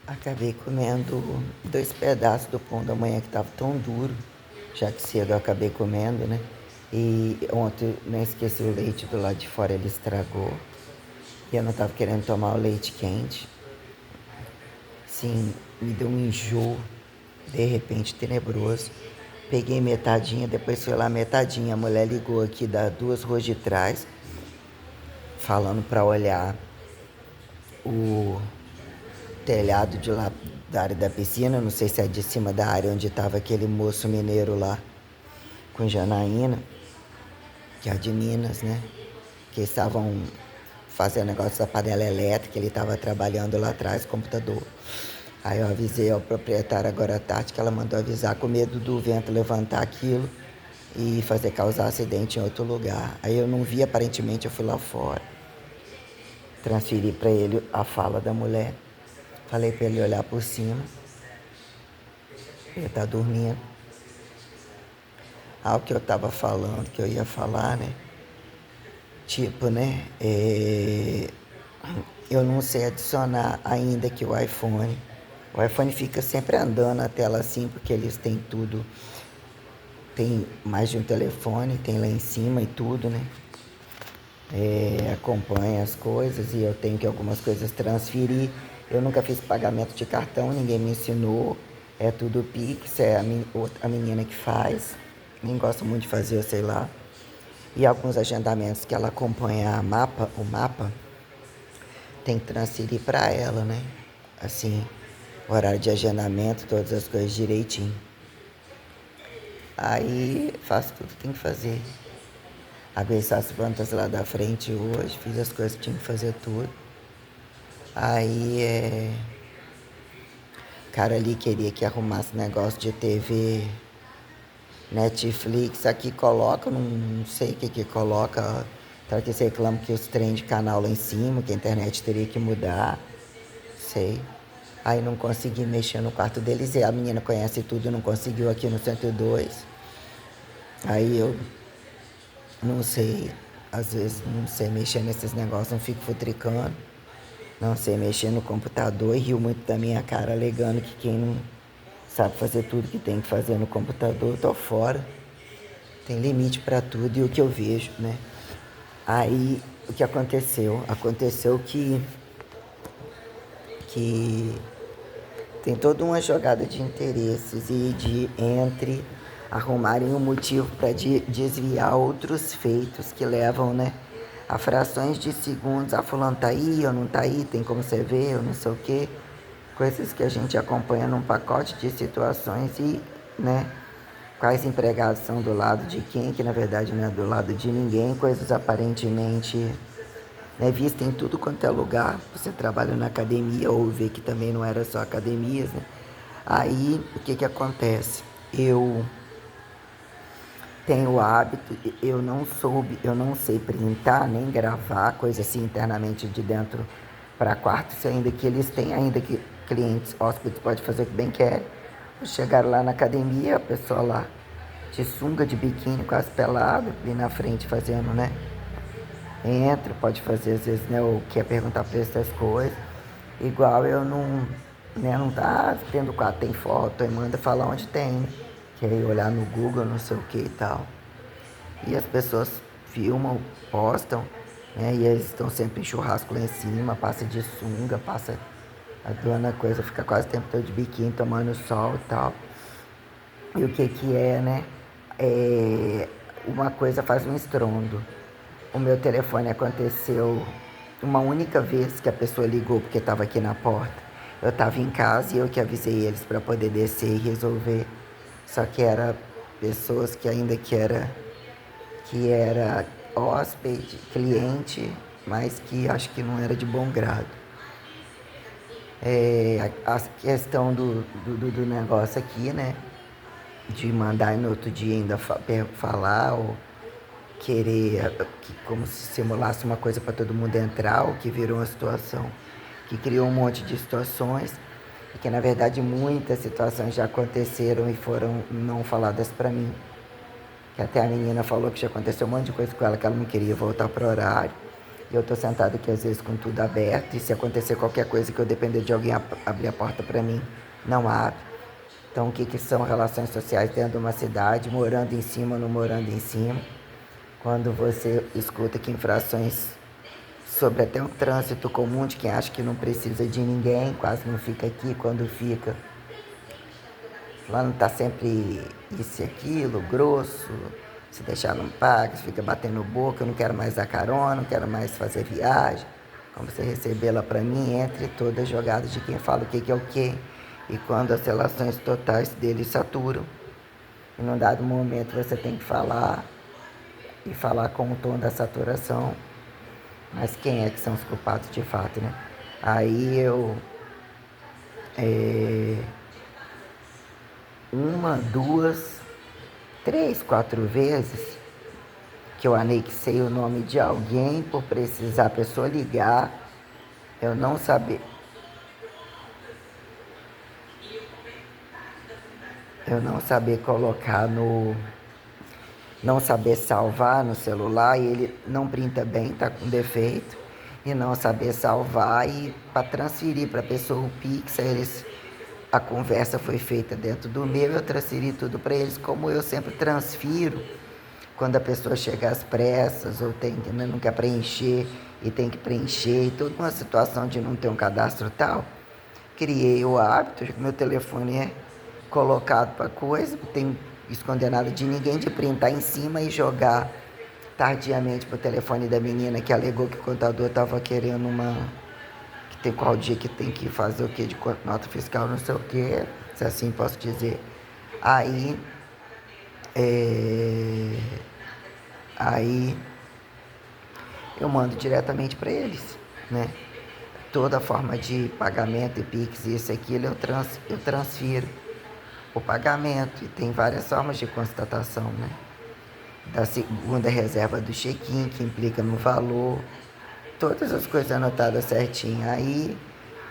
Acabei comendo 2 pedaços do pão da manhã que estava tão duro, já que cedo eu acabei comendo, né? E ontem não esqueci o leite do lado de fora, ele estragou. E eu não estava querendo tomar o leite quente. Sim, me deu um enjoo, de repente, tenebroso. Peguei metadinha, depois fui lá metadinha. A mulher ligou aqui das 2 ruas de trás, falando para olhar o telhado de lá da área da piscina, não sei se é de cima da área onde estava aquele moço mineiro lá com Janaína, que é de Minas, né? Que estavam fazendo negócio da panela elétrica, ele estava trabalhando lá atrás, computador. Aí eu avisei ao proprietário agora à tarde que ela mandou avisar com medo do vento levantar aquilo e fazer causar acidente em outro lugar. Aí eu não vi, aparentemente eu fui lá fora. Transferi para ele a fala da mulher. Falei para ele olhar por cima. Ele tá dormindo. O que eu tava falando, que eu ia falar, né? Tipo, né? Eu não sei adicionar ainda que o iPhone. O iPhone fica sempre andando a tela assim, porque eles têm tudo. Tem mais de um telefone, tem lá em cima e tudo, né? Acompanha as coisas e eu tenho que algumas coisas transferir. Eu nunca fiz pagamento de cartão, ninguém me ensinou. É tudo Pix, é a menina que faz. Nem gosto muito de fazer, eu sei lá. E alguns agendamentos que ela acompanha o mapa, tem que transferir para ela, né? Assim, horário de agendamento, todas as coisas direitinho. Aí faço tudo que tem que fazer. Abençoar as plantas lá da frente hoje, fiz as coisas que tinha que fazer tudo. Aí o cara ali queria que arrumasse negócio de TV, Netflix, aqui coloca, não sei o que coloca. Tá que você reclama que os trem de canal lá em cima, que a internet teria que mudar. Sei. Aí não consegui mexer no quarto deles e a menina conhece tudo, não conseguiu aqui no 102. Aí eu não sei, às vezes não sei mexer nesses negócios, não fico futricando. Não sei mexer no computador e rio muito da minha cara alegando que quem não sabe fazer tudo que tem que fazer no computador, tô fora. Tem limite pra tudo e o que eu vejo, né? Aí o que aconteceu? Aconteceu que tem toda uma jogada de interesses e de entre arrumarem um motivo para desviar outros feitos que levam, né, a frações de segundos. Fulano tá aí ou não tá aí, tem como você ver, ou não sei o quê. Coisas que a gente acompanha num pacote de situações e, né, quais empregados são do lado de quem, que na verdade não é do lado de ninguém, coisas aparentemente, né, vistas em tudo quanto é lugar. Você trabalha na academia ou vê que também não era só academias, né? Aí o que acontece? Eu tenho o hábito, eu não sei printar nem gravar coisa assim internamente de dentro para quartos, ainda que eles têm ainda que clientes, hóspedes pode fazer o que bem quer. Chegaram lá na academia, a pessoa lá de sunga, de biquíni, quase pelado, ali na frente fazendo, né? Entra, pode fazer às vezes, né? Ou quer perguntar pra essas coisas. Igual eu não, né? Não tá tendo quadro, tem foto, aí manda falar onde tem, né? Que aí olhar no Google, não sei o que e tal. E as pessoas filmam, postam, né? E eles estão sempre em churrasco lá em cima, passa de sunga, passa a dona coisa, fica quase o tempo todo de biquíni, tomando sol e tal. E o que é, né? Uma coisa faz um estrondo. O meu telefone aconteceu uma única vez que a pessoa ligou porque estava aqui na porta. Eu estava em casa e eu que avisei eles para poder descer e resolver. Só que era pessoas que ainda que era hóspede, cliente, mas que acho que não era de bom grado. A questão do negócio aqui, né? De mandar no outro dia ainda falar ou querer que como se simulasse uma coisa para todo mundo entrar, o que virou uma situação que criou um monte de situações e que na verdade muitas situações já aconteceram e foram não faladas para mim. Que até a menina falou que já aconteceu um monte de coisa com ela, que ela não queria voltar pro horário. Eu tô sentado aqui às vezes com tudo aberto e se acontecer qualquer coisa que eu depender de alguém abrir a porta para mim, não abre. Então o que, que são relações sociais dentro de uma cidade, morando em cima ou não morando em cima? Quando você escuta que infrações sobre até um trânsito comum de quem acha que não precisa de ninguém, quase não fica aqui, quando fica, fulano tá sempre isso e aquilo, grosso, se deixar não paga, se fica batendo boca, eu não quero mais dar carona, não quero mais fazer viagem, como você recebê-la para mim, entre todas as jogadas de quem fala o que é o que, e quando as relações totais dele saturam, e num dado momento você tem que falar, e falar com o tom da saturação, mas quem é que são os culpados de fato, né? Aí eu, uma, duas, três, quatro vezes que eu anexei o nome de alguém por precisar a pessoa ligar, eu não saber, colocar no, não saber salvar no celular e ele não printa bem, tá com defeito, e não saber salvar e para transferir para a pessoa o Pix, a conversa foi feita dentro do meu, eu transferi tudo para eles, como eu sempre transfiro quando a pessoa chega às pressas ou tem, né, não quer preencher e tem que preencher, e toda uma situação de não ter um cadastro tal, criei o hábito, meu telefone é colocado para coisa, não tem esconder nada de ninguém, de printar em cima e jogar tardiamente pro telefone da menina que alegou que o contador estava querendo que tem qual dia que tem que fazer o que de nota fiscal, não sei o que, se assim posso dizer. Aí, aí eu mando diretamente para eles, né? Toda forma de pagamento e Pix, isso e aquilo, eu transfiro o pagamento. E tem várias formas de constatação, né? Da segunda reserva do check-in, que implica no valor, todas as coisas anotadas certinho. Aí,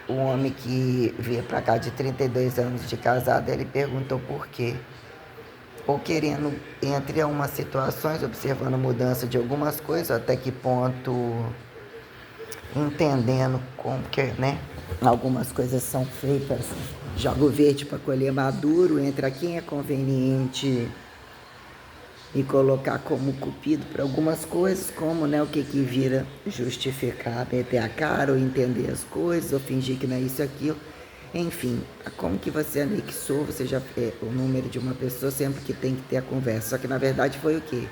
o homem que veio pra cá de 32 anos de casado, ele perguntou por quê. Ou querendo, entre algumas situações, observando mudança de algumas coisas, até que ponto, entendendo como que, né, algumas coisas são feitas, joga o verde para colher maduro, entra quem é conveniente e colocar como cupido para algumas coisas, como, né, o que vira justificar, meter a cara ou entender as coisas, ou fingir que não é isso e aquilo. Enfim, como que você anexou, você já o número de uma pessoa sempre que tem que ter a conversa. Só que na verdade foi o quê?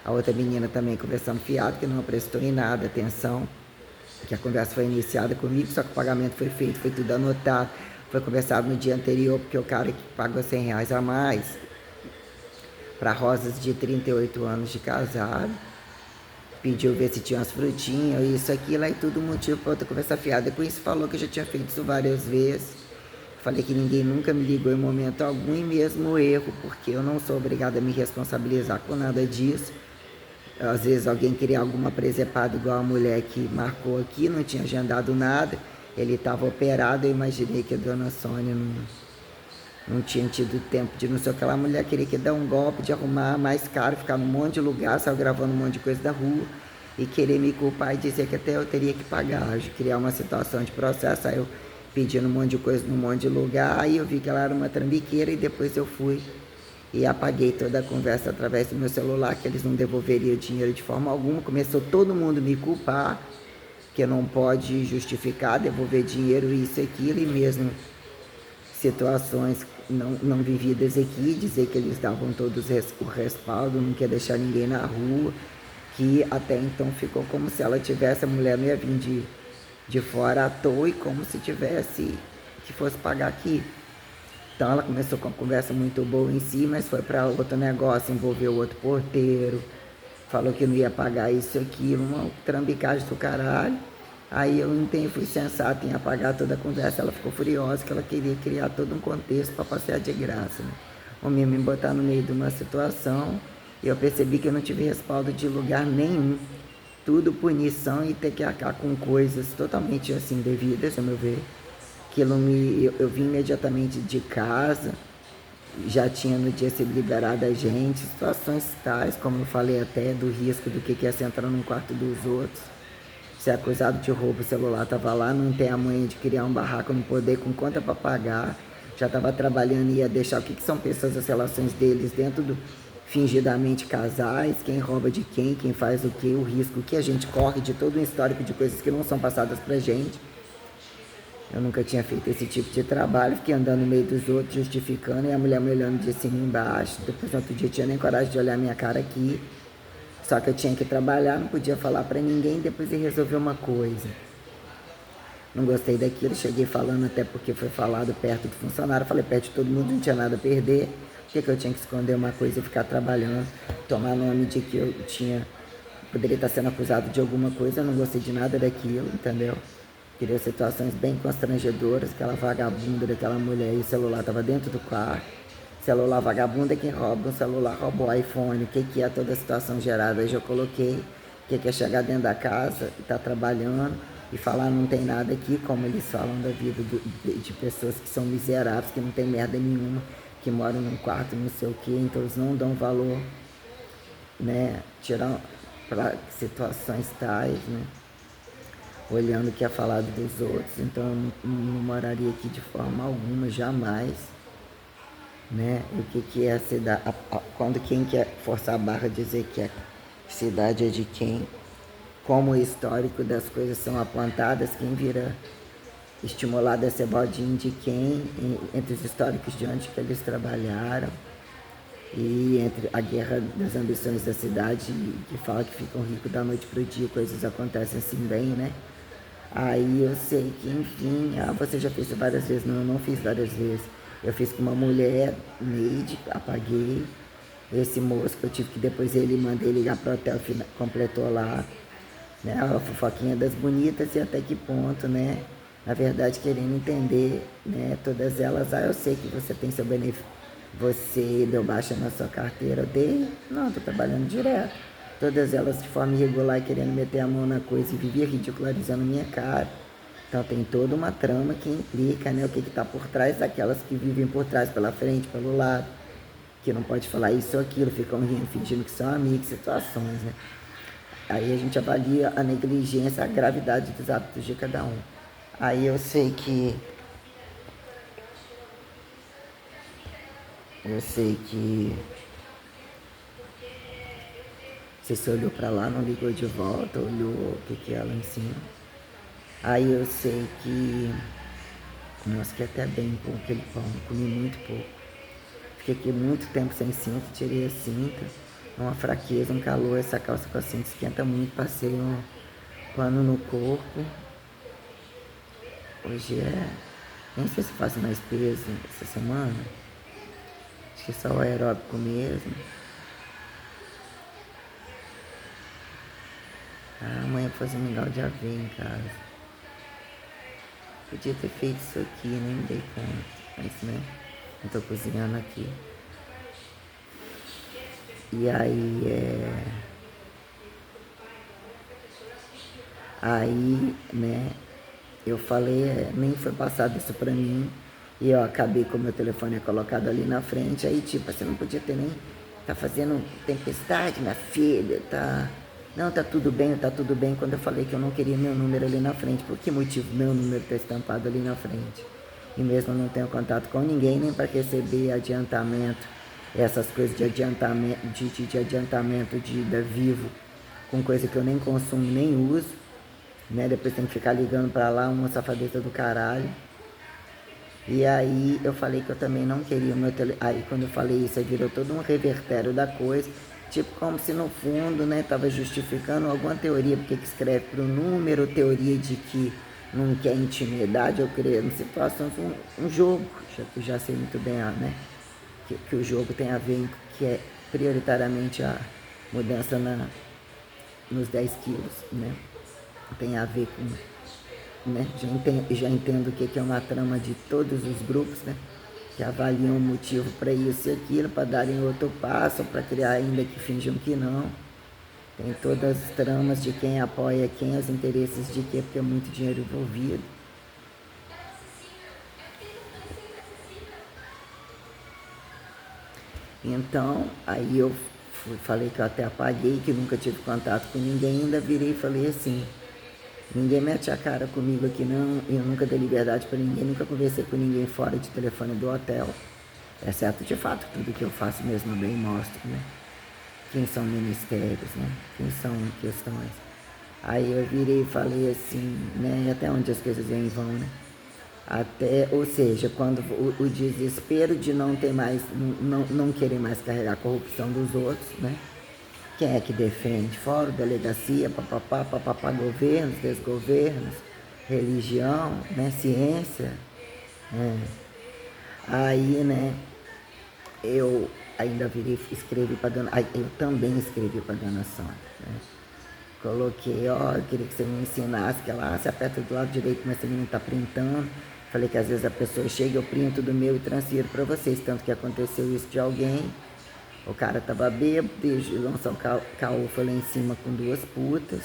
A outra menina também conversando fiado, que não prestou em nada atenção, que a conversa foi iniciada comigo, só que o pagamento foi feito, foi tudo anotado, foi conversado no dia anterior, porque o cara que pagou R$100 a mais para Rosas de 38 anos de casado, pediu ver se tinha umas frutinhas, isso, aquilo, aí tudo motivo para outra conversa fiada. Com isso falou que eu já tinha feito isso várias vezes. Falei que ninguém nunca me ligou em momento algum e mesmo erro, porque eu não sou obrigada a me responsabilizar com nada disso. Às vezes alguém queria alguma presepada igual a mulher que marcou aqui, não tinha agendado nada, ele estava operado, eu imaginei que a dona Sônia não tinha tido tempo de não sei o que lá, a mulher queria que dar um golpe de arrumar mais caro, ficar num monte de lugar, saiu gravando um monte de coisa da rua e querer me culpar e dizer que até eu teria que pagar, criar uma situação de processo, aí eu pedindo um monte de coisa num monte de lugar, aí eu vi que ela era uma trambiqueira e depois eu fui e apaguei toda a conversa através do meu celular, que eles não devolveriam o dinheiro de forma alguma, começou todo mundo me culpar, que não pode justificar devolver dinheiro, isso e aquilo, e mesmo situações não vividas aqui, dizer que eles davam todos o respaldo, não quer deixar ninguém na rua, que até então ficou como se ela tivesse, a mulher não ia vir de fora à toa e como se tivesse que fosse pagar aqui. Então ela começou com uma conversa muito boa em si, mas foi para outro negócio, envolveu outro porteiro, falou que não ia pagar isso e aquilo, uma trambicagem do caralho. Aí eu entendi, fui sensato em apagar toda a conversa, ela ficou furiosa, que ela queria criar todo um contexto para passear de graça, né? O mesmo me botar no meio de uma situação, e eu percebi que eu não tive respaldo de lugar nenhum. Tudo punição e ter que arcar com coisas totalmente assim devidas, a meu ver. Eu vim imediatamente de casa, já tinha no dia sido liberada a gente, situações tais, como eu falei até, do risco do que é você entrar num quarto dos outros. ser acusado de roubo, o celular estava lá, não tem a manha de criar um barraco, não poder com conta para pagar, já estava trabalhando e ia deixar o que são pessoas, as relações deles dentro do fingidamente casais, quem rouba de quem faz o que, o risco que a gente corre de todo um histórico de coisas que não são passadas pra gente. Eu nunca tinha feito esse tipo de trabalho, fiquei andando no meio dos outros, justificando, e a mulher me olhando de cima e embaixo. Depois, no outro dia, eu tinha nem coragem de olhar minha cara aqui. Só que eu tinha que trabalhar, não podia falar pra ninguém, depois ia resolver uma coisa. Não gostei daquilo, cheguei falando até porque foi falado perto do funcionário, falei perto de todo mundo, não tinha nada a perder. Por que eu tinha que esconder uma coisa e ficar trabalhando, tomar nome de que eu poderia estar sendo acusado de alguma coisa, eu não gostei de nada daquilo, entendeu? Criou situações bem constrangedoras, aquela vagabunda daquela mulher e o celular estava dentro do quarto. Celular vagabundo é quem rouba, um celular rouba o iPhone, o que é toda a situação gerada. Aí eu coloquei o que é chegar dentro da casa e estar trabalhando e falar não tem nada aqui, como eles falam da vida de pessoas que são miseráveis, que não tem merda nenhuma, que moram num quarto, não sei o que, então eles não dão valor, né, tirar para situações tais, né, olhando o que é falado dos outros. Então eu não moraria aqui de forma alguma, jamais, né? O que é a cidade, quando quem quer forçar a barra dizer que a cidade é de quem, como o histórico das coisas são apontadas, quem vira estimulado a ser bodinho de quem, entre os históricos de onde que eles trabalharam, e entre a guerra das ambições da cidade, que fala que ficam ricos da noite pro dia, coisas acontecem assim bem, né? Aí eu sei que, enfim, você já fez isso várias vezes. Não, eu não fiz várias vezes. Eu fiz com uma mulher, maid, apaguei. Esse moço que eu tive que depois ele mandei ligar pro hotel, completou lá, né? A fofoquinha das bonitas e até que ponto, né? Na verdade, querendo entender, né? Todas elas, eu sei que você tem seu benefício. Você deu baixa na sua carteira, eu dei? Não, tô trabalhando direto. Todas elas de forma irregular, querendo meter a mão na coisa e vivia ridicularizando minha cara. Então tem toda uma trama que implica, né, o que está por trás daquelas que vivem por trás, pela frente, pelo lado, que não pode falar isso ou aquilo, ficam rindo, fingindo que são amigos, situações, né. Aí a gente avalia a negligência, a gravidade dos hábitos de cada um. Aí eu sei que você olhou pra lá, não ligou de volta, olhou o que é lá em cima. Aí eu sei que, nossa, que até bem com aquele pão, comi muito pouco. Fiquei aqui muito tempo sem cinto, tirei a cinta, uma fraqueza, um calor, essa calça com a cinta esquenta muito, passei um pano no corpo. Hoje nem sei se faço mais peso essa semana, acho que só o aeróbico mesmo. Amanhã vou fazer um mingau de aveia em casa. Podia ter feito isso aqui, nem me dei conta, mas né, não tô cozinhando aqui. E aí, né, eu falei, nem foi passado isso pra mim, e eu acabei com o meu telefone colocado ali na frente, aí tipo, você não podia ter nem, tá fazendo tempestade, minha filha, tá, não, tá tudo bem, quando eu falei que eu não queria meu número ali na frente, por que motivo meu número tá estampado ali na frente? E mesmo eu não tenho contato com ninguém, nem para receber adiantamento, essas coisas de adiantamento, de adiantamento da Vivo, com coisa que eu nem consumo, nem uso, né? Depois tem que ficar ligando pra lá, uma safadeza do caralho. E aí eu falei que eu também não queria o meu telefone. Aí quando eu falei isso, aí virou todo um revertério da coisa, tipo como se no fundo, né, tava justificando alguma teoria, porque que escreve pro número, teoria de que não quer intimidade, eu criando situações, um jogo, já sei muito bem, né, que o jogo tem a ver, que é prioritariamente a mudança nos 10 quilos, né, tem a ver com, né, já entendo o que é uma trama de todos os grupos, né, que avaliam o motivo para isso e aquilo, para darem outro passo, para criar ainda que finjam que não. Tem todas as tramas de quem apoia quem, os interesses de quê, porque é muito dinheiro envolvido. Então, aí eu falei que eu até apaguei, que nunca tive contato com ninguém, ainda virei e falei assim, Ninguém mete a cara comigo aqui não, eu nunca dei liberdade para ninguém, nunca conversei com ninguém fora de telefone do hotel. Exceto de fato tudo que eu faço mesmo bem mostro, né? Quem são ministérios, né? Quem são questões. Aí eu virei e falei assim, né? Até onde as coisas vêm e vão, né? Até, ou seja, quando o desespero de não ter mais, não querer mais carregar a corrupção dos outros, né? Quem é que defende? Fórum, delegacia, papapá, governos, desgovernos, religião, né? Ciência. Né? Aí, né? Eu ainda virei, escrevi para dona, eu também escrevi para dona Sônia, né? Coloquei, ó, eu queria que você me ensinasse, que ela, você aperta do lado direito, mas você não tá printando. Falei que às vezes a pessoa chega, eu printo do meu e transfiro para vocês, tanto que aconteceu isso de alguém. O cara tava bêbado, lançou o caô, foi lá em cima com duas putas,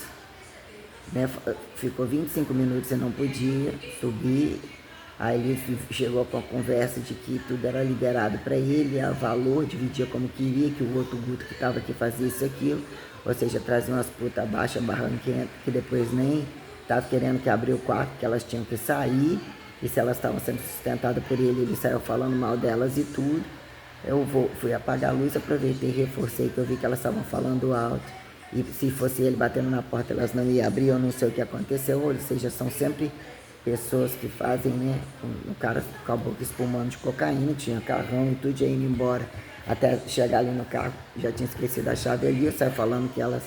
né? Ficou 25 minutos e não podia subir. Aí ele chegou com a conversa de que tudo era liberado para ele, a valor, dividia como queria, que o outro Guto que estava aqui fazia isso e aquilo. Ou seja, trazia umas putas baixas, barranquentas, que depois nem estava querendo que abriu o quarto, que elas tinham que sair. E se elas estavam sendo sustentadas por ele, ele saiu falando mal delas e tudo. Fui apagar a luz, aproveitei, reforcei, que eu vi que elas estavam falando alto. E se fosse ele batendo na porta, elas não iam abrir, eu não sei o que aconteceu. Ou seja, são sempre pessoas que fazem, né? O cara acabou espumando de cocaína, tinha carrão e tudo, ia indo embora. Até chegar ali no carro, já tinha esquecido a chave ali, eu saio falando que elas,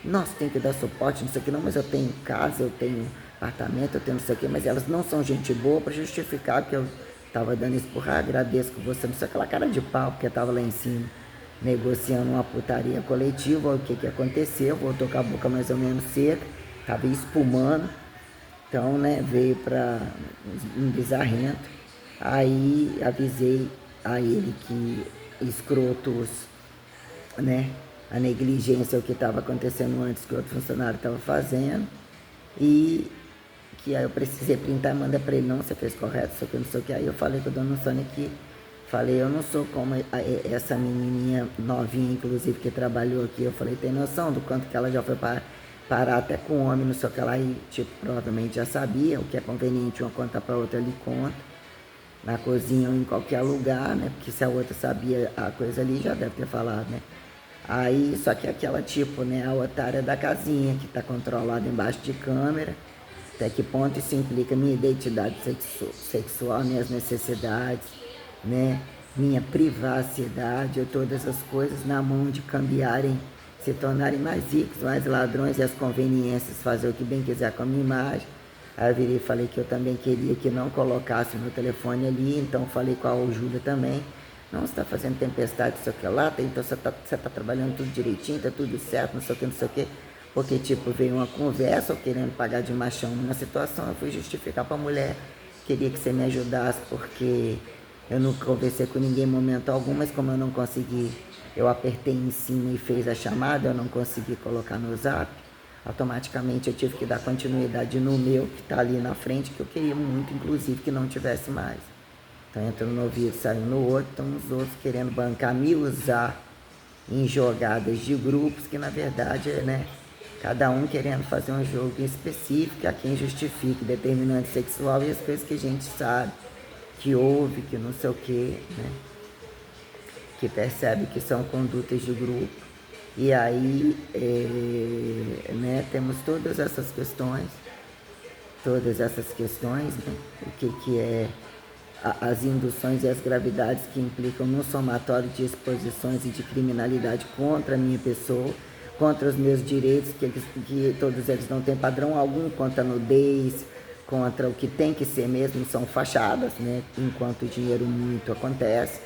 nossa, tem que dar suporte, não sei o que, não, mas eu tenho casa, eu tenho apartamento, eu tenho não sei o que, mas elas não são gente boa para justificar que eu tava dando esporra, agradeço com você, não sei aquela cara de pau, porque tava lá em cima negociando uma putaria coletiva, o que que aconteceu, voltou com a boca mais ou menos seca, tava espumando. Então, né, veio para um bizarrento. Aí avisei a ele que escrotos, né, a negligência, o que estava acontecendo antes que o outro funcionário estava fazendo. E que aí eu precisei printar e mandar para ele, não, você fez correto, isso aqui, não sei o que. Aí eu falei com a dona Sônia que, falei, eu não sou como essa menininha novinha, inclusive, que trabalhou aqui. Eu falei, tem noção do quanto que ela já foi parar até com o homem, não sei o que lá, e tipo, provavelmente já sabia o que é conveniente uma conta para outra, ele conta. Na cozinha ou em qualquer lugar, né? Porque se a outra sabia a coisa ali, já deve ter falado, né? Aí, só que aquela tipo, né? A otária da casinha, que tá controlada embaixo de câmera. Até que ponto isso implica minha identidade sexual, minhas necessidades, né? Minha privacidade, ou todas as coisas na mão de cambiarem, se tornarem mais ricos, mais ladrões e as conveniências, fazer o que bem quiser com a minha imagem. Aí eu virei e falei que eu também queria que não colocasse meu telefone ali, então falei com a Júlia também. Não, você está fazendo tempestade, não sei o que lá, então você tá trabalhando tudo direitinho, tá tudo certo, não sei o que, não sei o que. Porque, tipo, veio uma conversa, eu querendo pagar de machão numa situação, eu fui justificar pra mulher, queria que você me ajudasse, porque eu não conversei com ninguém em momento algum, mas como eu não consegui, eu apertei em cima e fez a chamada, eu não consegui colocar no zap, automaticamente eu tive que dar continuidade no meu, que tá ali na frente, que eu queria muito, inclusive, que não tivesse mais. Então entra no ouvido, sai no outro, então os outros querendo bancar, me usar em jogadas de grupos, que na verdade é, né, cada um querendo fazer um jogo específico, a quem justifique determinante sexual e as coisas que a gente sabe, que houve, que não sei o que, né, que percebe que são condutas de grupo. E aí, né, temos todas essas questões, né, o que é as induções e as gravidades que implicam no somatório de exposições e de criminalidade contra a minha pessoa, contra os meus direitos, que todos eles não têm padrão algum, contra a nudez, contra o que tem que ser mesmo, são fachadas, né? Enquanto o dinheiro muito acontece,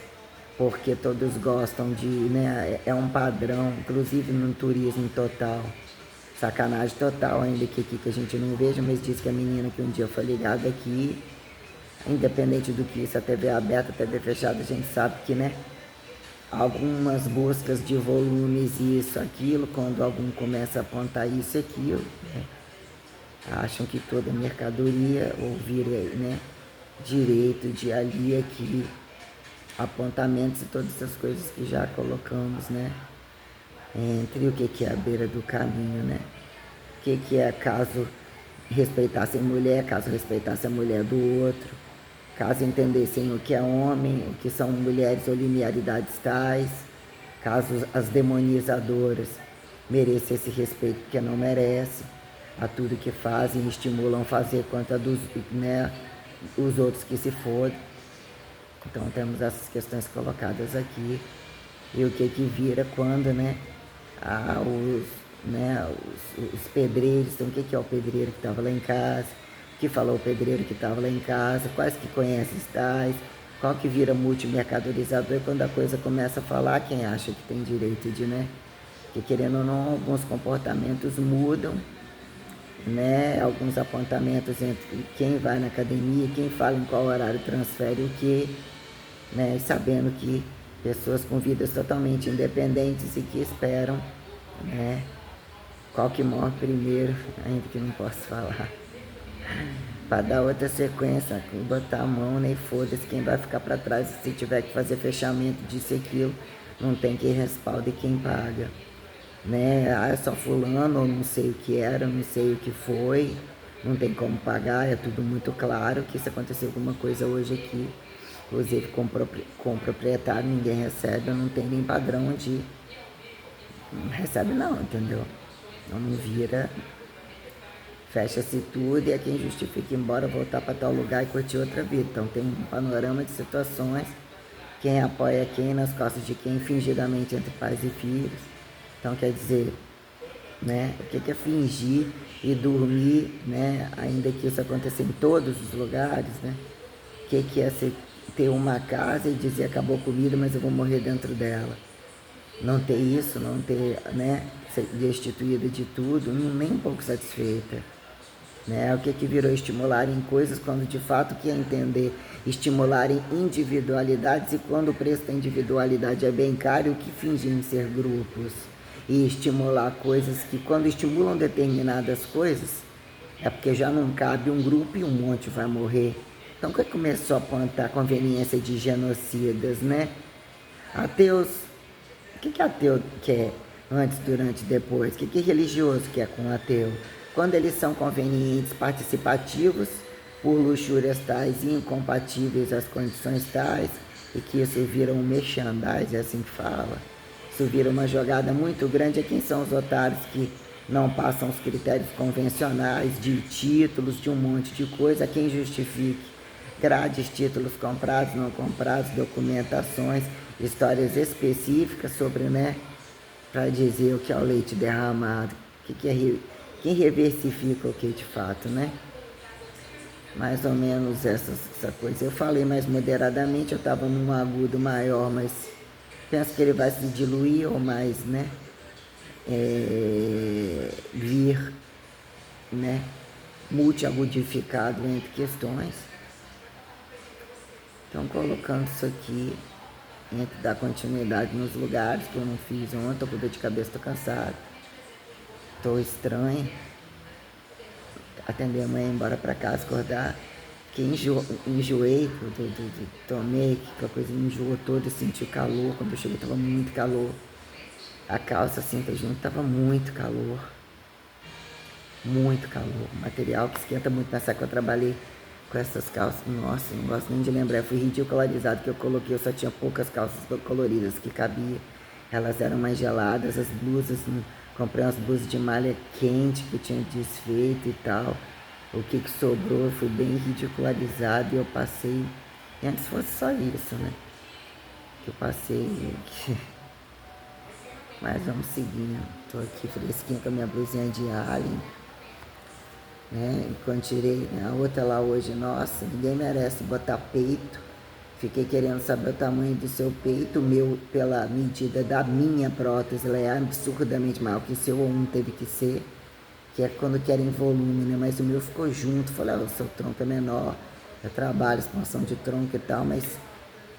porque todos gostam de, né? É um padrão, inclusive no turismo total, sacanagem total ainda que aqui que a gente não veja, mas diz que a menina que um dia foi ligada aqui, independente do que isso, a TV aberta, a TV fechada, a gente sabe que, né, algumas buscas de volumes, isso, aquilo, quando algum começa a apontar isso e aquilo, né, acham que toda mercadoria, ou vira, né, direito de ali, aqui, apontamentos e todas essas coisas que já colocamos, né, entre o que é a beira do caminho, né, o que é caso respeitassem mulher, caso respeitasse a mulher do outro, caso entendessem o que é homem, o que são mulheres ou linearidades tais, caso as demonizadoras merecem esse respeito porque não merecem, a tudo que fazem estimulam fazer contra dos, né, os outros que se fodem. Então temos essas questões colocadas aqui. E o que vira quando, né, os pedreiros, então o que é o pedreiro que estava lá em casa, o que falou o pedreiro que estava lá em casa, quais que conhecem os tais, qual que vira multimercadorizador quando a coisa começa a falar quem acha que tem direito de, né? Porque querendo ou não, alguns comportamentos mudam, né? Alguns apontamentos entre quem vai na academia, quem fala em qual horário transfere o que, né? E sabendo que pessoas com vidas totalmente independentes e que esperam, né? Qual que morre primeiro, ainda que não posso falar. Para dar outra sequência, botar a mão, né? E foda-se quem vai ficar para trás. Se tiver que fazer fechamento disso e aquilo, não tem quem respalde quem paga. Né? Ah, é só fulano, ou não sei o que era, não sei o que foi, não tem como pagar, é tudo muito claro que se acontecer alguma coisa hoje aqui, inclusive com o proprietário, ninguém recebe, não tem nem padrão de... Não recebe não, entendeu? Não vira, fecha-se tudo e é quem justifica ir embora, voltar para tal lugar e curtir outra vida. Então tem um panorama de situações, quem apoia quem, nas costas de quem, fingidamente entre pais e filhos. Então quer dizer, né, o que é fingir e dormir, né, ainda que isso aconteça em todos os lugares, né? O que é ter uma casa e dizer acabou a comida, mas eu vou morrer dentro dela. Não ter isso, não ter, né, ser destituída de tudo, nem um pouco satisfeita. Né? O que virou estimular em coisas quando de fato quer entender estimular em individualidades, e quando o preço da individualidade é bem caro, o que fingem ser grupos e estimular coisas que quando estimulam determinadas coisas é porque já não cabe um grupo e um monte vai morrer. Então que começou a apontar a conveniência de genocidas, né? Ateus, o que ateu quer antes, durante e depois? O que religioso quer com ateu? Quando eles são convenientes, participativos, por luxúrias tais e incompatíveis às condições tais, e que isso vira um merchandising, é assim que fala. Isso vira uma jogada muito grande. A quem são os otários que não passam os critérios convencionais de títulos, de um monte de coisa, a quem justifique grades, títulos comprados, não comprados, documentações, histórias específicas sobre, né, para dizer o que é o leite derramado, quem reversifica o que de fato, né? Mais ou menos essa coisa. Eu falei mais moderadamente, eu estava num agudo maior, mas penso que ele vai se diluir ou mais, né? Vir, né? Multiagudificado entre questões. Então, colocando isso aqui, entre dar continuidade nos lugares que eu não fiz ontem, estou com dor de cabeça, estou cansado, estou estranho. Atender a mãe, ir embora para casa, acordar, que enjoei, tomei, que a coisa me enjoou toda, eu senti o calor, quando eu cheguei estava muito calor. A calça cinta junto estava muito calor. Muito calor. Material que esquenta muito. Nessa que eu trabalhei com essas calças. Nossa, não gosto nem de lembrar. Eu fui ridicularizado que eu coloquei. Eu só tinha poucas calças coloridas que cabia. Elas eram mais geladas. As blusas, comprei umas blusas de malha quente que eu tinha desfeito e tal. O que sobrou, eu fui bem ridicularizado e eu passei. E antes fosse só isso, né? Que eu passei. Mas vamos seguindo. Tô aqui fresquinho com a minha blusinha de alien. Né? E quando tirei, né, a outra lá hoje, nossa, ninguém merece botar peito. Fiquei querendo saber o tamanho do seu peito. O meu, pela medida da minha prótese, ela é absurdamente maior que o seu, ou um teve que ser. Que é quando querem volume, né? Mas o meu ficou junto. Falei, o seu tronco é menor. Eu trabalho, expansão de tronco e tal, mas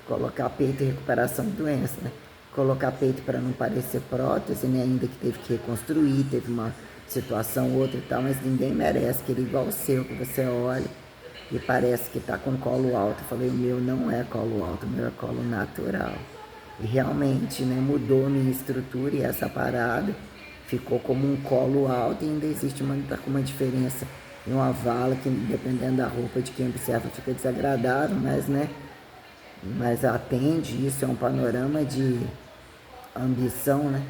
colocar peito e recuperação de doença, né? Colocar peito para não parecer prótese, né? Ainda que teve que reconstruir, teve uma situação, outra e tal, mas ninguém merece, que ele é igual o seu, que você olha e parece que tá com colo alto. Eu falei, o meu não é colo alto, o meu é colo natural. E realmente, né, mudou a minha estrutura e essa parada ficou como um colo alto e ainda existe tá com uma diferença e uma vala que, dependendo da roupa de quem observa, fica desagradável, mas, né? Mas atende, isso é um panorama de ambição, né?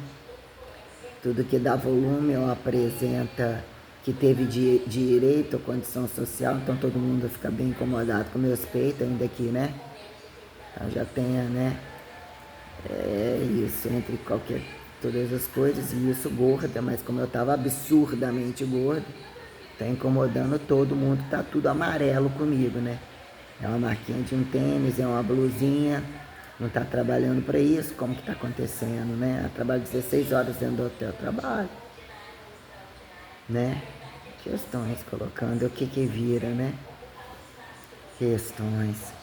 Tudo que dá volume ou apresenta que teve direito ou condição social, então todo mundo fica bem incomodado com meus peitos, ainda que, né? Então já tenha, né? É isso, entre qualquer, todas as coisas, e isso gorda, mas como eu tava absurdamente gorda, tá incomodando todo mundo, tá tudo amarelo comigo, né? É uma marquinha de um tênis, é uma blusinha, não tá trabalhando para isso, como que tá acontecendo, né? Eu trabalho 16 horas dentro do hotel, trabalho, né? Questões colocando o que que vira, né? Questões.